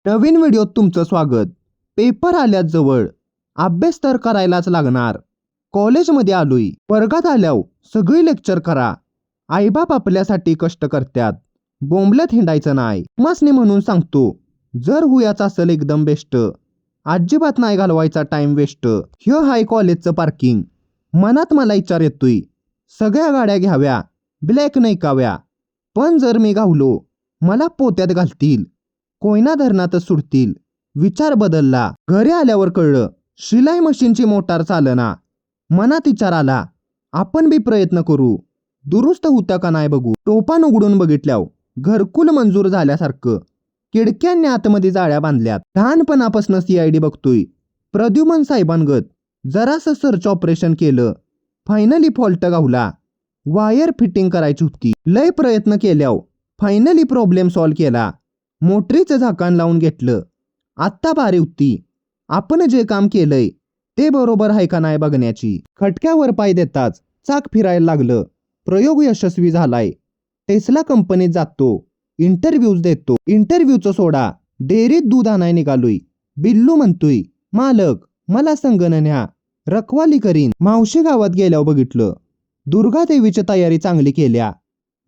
नवीन व्हिडिओत तुमचं स्वागत। पेपर आल्यात जवळ, अभ्यास तर करायलाच लागणार। कॉलेजमध्ये आलोय, वर्गात आल्याव सगळी लेक्चर करा। आईबाप आपल्यासाठी कष्ट करतात, बोंबलत हिंडायचं नाही। मासने म्हणून सांगतो, जर हुयाच असेल एकदम बेस्ट, अजिबात नाही घालवायचा टाइम वेस्ट। ह्यो हाय कॉलेजचं पार्किंग, मनात मला विचार येतोय, सगळ्या गाड्या घ्याव्या, ब्लॅक नाही काव्या। पण जर मी गावलो, मला पोत्यात घालतील, कोयना धरणातच सुटतील। विचार बदलला, घरी आल्यावर कळलं, शिलाई मशीनची मोटार चालना। मनात विचार आला, आपण बी प्रयत्न करू, दुरुस्त होतं का नाही बघू। टोपान उघडून बघितल्याव घरकुल मंजूर झाल्यासारखं, खिडक्यांनी आतमध्ये जाळ्या बांधल्यात। लहानपणापासून CID बघतोय, प्रद्युमन साहेबांगत जरासं सर्च ऑपरेशन केलं, फायनली फॉल्ट गावला। वायर फिटिंग करायची होती, लय प्रयत्न केल्याव फायनली प्रॉब्लेम सॉल्व केला। मोटरीचं झाकण लावून घेतलं, आत्ता बारी होती। आपण जे काम केलंय ते बरोबर आहे का नाही बघण्याची। खटक्यावर पाय देताच चाक फिरायला लागलं, प्रयोग यशस्वी झालाय। टेस्ला कंपनीत जातो, इंटरव्ह्यूज देतो। इंटरव्ह्यूचं सोडा, डेअरीत दूध आणाय निघालोय। बिल्लू म्हणतोय, मालक मला संगण न्या, रखवाली करीन। मावशी गावात गेल्यावर बघितलं, दुर्गादेवीची तयारी चांगली केल्या।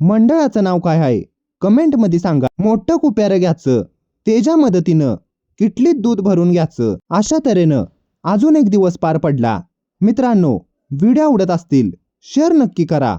मंडळाचं नाव काय आहे कमेंट मध्ये सांगा। मोठं कुप्यार घ्यायचं, तेच्या मदतीनं किटलीत दूध भरून घ्यायचं। अशा तऱ्हेनं अजून एक दिवस पार पडला। मित्रांनो, व्हिडिओ आवडत असतील शेअर नक्की करा।